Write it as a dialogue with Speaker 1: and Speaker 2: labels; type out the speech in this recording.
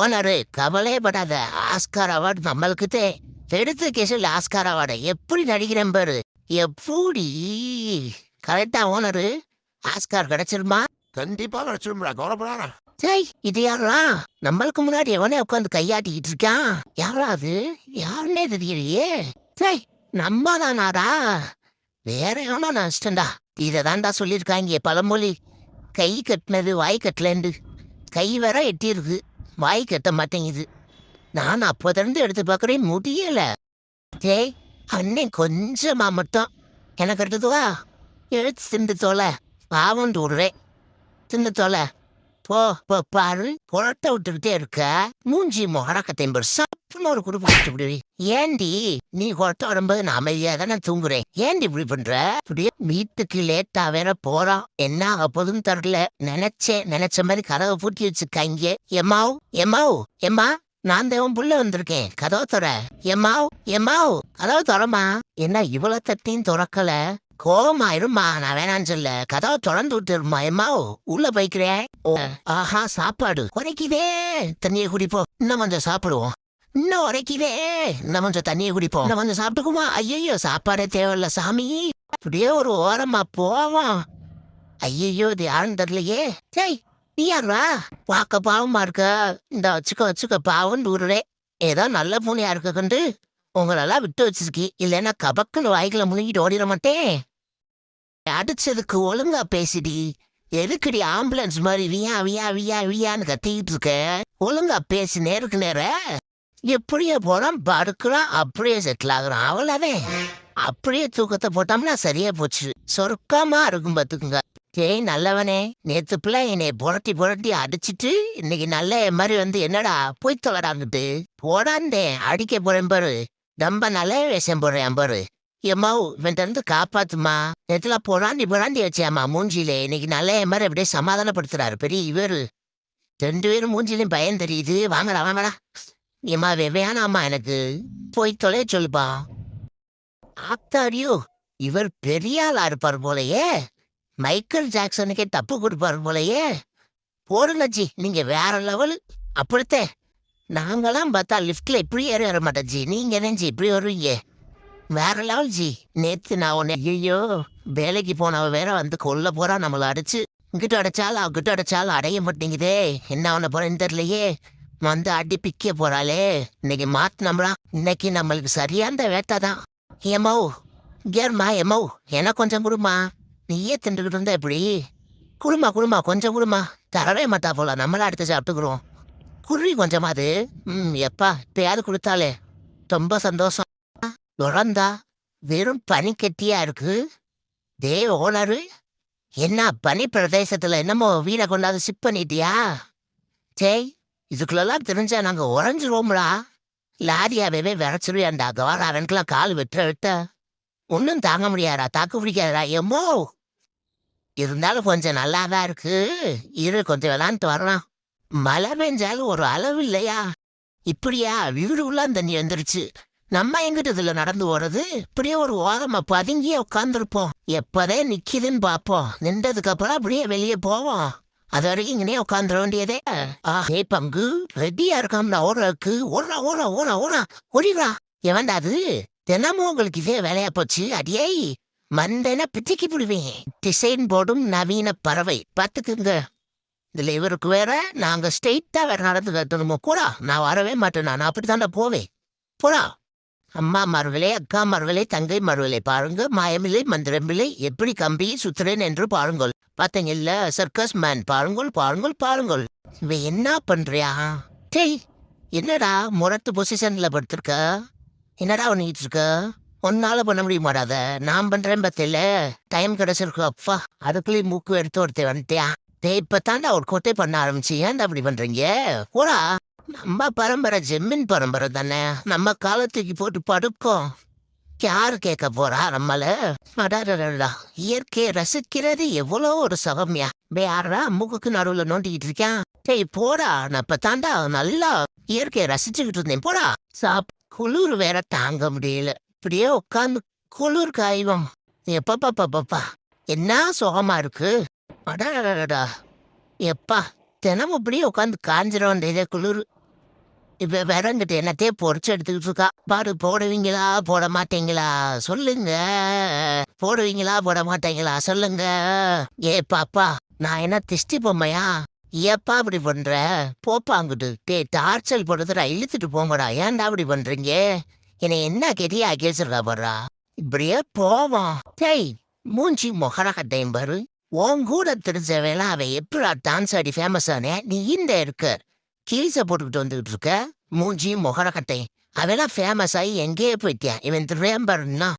Speaker 1: Owner கவலையப்படாத. Oscar award நம்மளுக்குதே. எடுத்த கேஸில் ஆஸ்கார் அவார்டு எப்படி நடிக்கிறேன் பாரு. எப்படி கரெக்டா ஓனரு? ஆஸ்கார் கிடைச்சிருமா?
Speaker 2: கண்டிப்பா கிடைச்சிரும்டா, கவலைப்படாத.
Speaker 1: சை, இது யாரா? நம்மளுக்கு முன்னாடி எவனே உட்காந்து கையாட்டிக்கிட்டு இருக்கான். யாரா அது? யாருன்னே தெரியலையே. சை, நம்ம தானாடா? வேற எவனோ நினைச்சிட்டா. இதை தான்டா சொல்லியிருக்காங்க பழமொழி. கை கட்டினது வாய் கட்டலண்டு. கை வேற எட்டியிருக்கு, வாய் கட்ட மாட்டேங்குது. நான் அப்போதிருந்து எடுத்து பார்க்குறேன், முடியல. டேய், அண்ணன் கொஞ்சமா மட்டும் எனக்கு எடுத்துவா. எடுத்து திண்டு தோலை. பாவம் விடுறேன். திண்டு தோலை. போ போ பாரு, புரட்ட விட்டுக்கிட்டே இருக்க. மூஞ்சி முகரக்கத்தையும் பெரு சப்புன்னு ஒரு குடுப்பு கொடுத்து விடுவி. ஏண்டி நீ கொரட்ட வரும்போது நான் அமைதியா தானே தூங்குறேன். ஏண்டி இப்படி பண்ற? இப்படியே வீட்டுக்கு லேட்டா வேற போறான். என்ன ஆகப்போதுன்னு தெரியல. நினைச்ச மாதிரி கதவை பூட்டி வச்சுக்காங்க. எம்மாவ் எம்மாவ் எம்மா, நான் தேவன் புள்ள வந்திருக்கேன். கதவை துற. எம்மாவ் எம்மாவ், கதவை துறமா. என்ன இவ்வளவு தட்டியும் துறக்கல? கோபமாயிருமா? நான் வேணான்னு சொல்ல. கதவை தொடர்ந்து விட்டுருமா. எம்மாவ், உள்ள போய்க்கிறேன். ஆஹா, சாப்பாடு குறைக்குதே. தண்ணியை குடிப்போம். இன்னும் கொஞ்சம் சாப்பிடுவோம். இன்னும் உரைக்குதே. இன்னும் கொஞ்சம் தண்ணியை குடிப்போம். இன்னும் கொஞ்சம் சாப்பிட்டுக்குமா? ஐயோ, சாப்பாடே தேவையில்ல சாமி. அப்படியே ஒரு ஓரமா போவோம். ஐயோ, இது யாருன்னு தெரியலையே. சரி, நீ யாருவா? பார்க்க பாவமா இருக்க. இந்த வச்சுக்க பாவம் ஊருடே. ஏதோ நல்ல பூனையா இருக்க கண்டு உங்களெல்லாம் விட்டு வச்சிருக்கி. இல்லைன்னா கபக்குன்னு வாய்க்குள்ள முழுங்கிட்டு ஓடிட மாட்டேன். அடிச்சதுக்கு ஒழுங்கா பேசிடி. எதுக்குடி ஆம்புலன்ஸ் மாதிரி வியா வியா வியா வியான்னு கத்திக்கிட்டு இருக்க? ஒழுங்கா பேசி நேருக்கு நேர. எப்படியே போறான், படுக்கிறான், அப்படியே செட்டில் ஆகுறான். அவ்வளவே. அப்படியே தூக்கத்தை போட்டோம்னா சரியா போச்சு. சொர்க்கமா இருக்கும் பாத்துக்குங்க. டேய் நல்லவனே, நேத்து பிள்ளை என்னை புரட்டி அடிச்சிட்டு இன்னைக்கு நல்ல மாதிரி என்னடா போய் தொலைடாங்கிட்டு போடாந்தேன். அடிக்க போறேன் பாரு. ரொம்ப நல்ல விஷயம் போடுறேன் பாரு. எம்மாவ், இவன்ட்டு காப்பாத்துமா. நேத்துல புறாண்டி வச்சியாமா மூஞ்சிலே. இன்னைக்கு நல்ல மாதிரி அப்படியே சமாதானப்படுத்துறாரு பெரிய இவரு. 2 பேரும் மூஞ்சிலையும் பயம் தெரியுது. வாங்கடா. ஏமா வேணாமா, எனக்கு போய் தொலைய சொல்லுப்பா. ஆத்தாடியோ, இவர் பெரிய ஆளா இருப்பார் போலயே. மைக்கேல் ஜாக்சனுக்கே தப்பு கொடுப்பாரு போலயே. போடுங்க நீங்க வேற லெவல். அப்படித்தே நாங்கெல்லாம் பார்த்தா லிப்ட்ல இப்படி ஏற மாட்டேன் ஜி. நீங்க என்ன ஜி இப்படி வருவீங்க? வேற லெவல் ஜி. நேத்து நான் உன்னை ஐயோ, வேலைக்கு போனவ வேற கொல்ல போறா நம்மள அடிச்சு. இங்கிட்ட அடைச்சாலும் அடைய மாட்டேங்குதே. என்ன பண்ண போறேன்னு தெரியலையே. அடி பிக்க போறாளே. இன்னைக்கு மாத்தினம்லாம். இன்னைக்கு நம்மளுக்கு சரியான வேட்டாதான். ஏமாவ், கேர்மா ஏமாவ், எனக்கு கொஞ்சம் கொடுமா. நீயே திண்டுக்கிட்டு இருந்தா எப்படி? குடுமா கொஞ்சம் குடுமா. தரவே மாட்டா போல. நம்மளா எடுத்து சாப்பிட்டுக்கிறோம். குருவி கொஞ்சமாது. எப்பா இப்பயாவது கொடுத்தாலே ரொம்ப சந்தோஷம். நுழந்தா வெறும் பனி கட்டியா இருக்கு. டே ஓனரு, என்ன பனி பிரதேசத்துல என்னமோ வீட கொண்டாந்து சிப் பண்ணிட்டியா? டேய், இதுக்குள்ளெல்லாம் தெரிஞ்சா நாங்க உறைஞ்சிருவோம்டா. லாரியாவே விரைச்சிருவியாண்டா. கவாராவனுக்கெல்லாம் கால் விட்ட ஒன்னும் தாங்க முடியாதா, தாக்கு பிடிக்காதா. எம்மோ, இருந்தாலும் கொஞ்சம் நல்லாதான் இருக்கு. இரு, கொஞ்சம் விளாண்டுட்டு வரலாம். மழை பெஞ்சாலும் ஒரு அளவு இல்லையா? இப்படியா வீடு உள்ள தண்ணி வந்துருச்சு. நம்ம எங்கிட்ட இதுல நடந்து போறது? இப்படியே ஒரு ஓரமா பதுங்கியே உட்காந்துருப்போம். எப்பதே நிக்குதுன்னு பாப்போம். நின்றதுக்கு அப்புறம் அப்படியே வெளியே போவோம். அது வரைக்கும் இங்கனே உட்காந்துட வேண்டியதே. ஆஹே பங்கு ரெடியா இருக்காம்டா. ஓடிடா. எவன்டா அது? தினமும் உங்களுக்கு இதே வேலையா போச்சு. அடியே மந்தன பிச்சுக்கி விடுவேன். டிசைன் போடும் நவீன பறவை பாத்துக்குங்க. இதுல இவருக்கு வேற நாங்க ஸ்ட்ரெயிட்டா வேற நடந்து கட்டணுமோ கூட. நான் வரவே மாட்டேன். நான் அப்படித்தாண்டா போவேன். போடா. அம்மா மறுவிலை, அக்கா மறுவிலை, தங்கை மறுவிலை பாருங்க. மாயமில்லை மந்திரமில்லை, எப்படி கம்பியை சுத்துறேன் என்று பாருங்கள். பாத்தீங்கல்ல சர்க்கஸ் மேன். பாருங்கள். இவ என்ன பண்றியா? டேய், என்னடா முரட்டு பொசிஷன்ல படுத்திருக்க? என்னடா பண்ணிட்டு இருக்க? ஒன்னால பண்ண முடிய மாட்டாத. நான் பண்றேன் பத்தில. டைம் கிடைச்சிருக்கு. அப்பா, அதுக்குள்ளேயும் மூக்கு எடுத்து ஒருத்தர் வந்துட்டியா? டேய், இப்ப ஒரு கொட்டை பண்ண ஆரம்பிச்சு. ஏன்டா அப்படி பண்றீங்க? போடா. நம்ம பரம்பரை ஜெம்மின் பரம்பரை தானே. நம்ம காலத்துக்கு போட்டு படுப்போம். யாரு கேட்க போறா நம்மள? இயற்கையை ரசிக்கிறது எவ்வளோ ஒரு சுகம்யா. யாரா மூக்குக்கு நடுவுல நோண்டிக்கிட்டு இருக்கான்? சரி போடா. நான் இப்ப நல்லா இயற்கையை ரசிச்சுக்கிட்டு இருந்தேன். போடா. குளிர் வேற தாங்க முடியல. இப்படியே உட்காந்து குளிர் காய்வோம். எப்பப்பா என்ன சுகமா இருக்கு. அடா எப்பா, தினமும் இப்படியே உட்காந்து காஞ்சிட வேண்டியதே குளிர். இப்ப விறங்கிட்டு என்னத்தையே பொறிச்சு எடுத்துக்கிட்டு இருக்கா. பாரு, போடுவீங்களா போட மாட்டீங்களா சொல்லுங்க. போடுவீங்களா போட மாட்டீங்களா சொல்லுங்க. ஏ பாப்பா, நான் என்ன திஷ்டி பொம்மையா? ஏப்பா இப்படி பண்ற? போப்பா அங்கிட்டு. டார்ச்சல் போடுறதுடா, இழுத்துட்டு போங்கடா. ஏன்டா இப்படி பண்றீங்க? என்னை என்ன கெதியா கேசுறா போடுறா. இப்படியே போவோம். டேய், மூஞ்சி மொகர கட்டையும் பாரு. உன் கூட தெரிஞ்சவேளா அவன் எப்படா டான்ஸ் ஆடி ஃபேமஸ் ஆனே? நீ இந்த இருக்க கீழ்ஸ போட்டுக்கிட்டு வந்துகிட்டு இருக்க. மூஞ்சி மொகர கட்டை. அவெல்லாம் ஃபேமஸ் ஆகி எங்கேயே போயிட்டியா? இவன் திரேம்பர்னா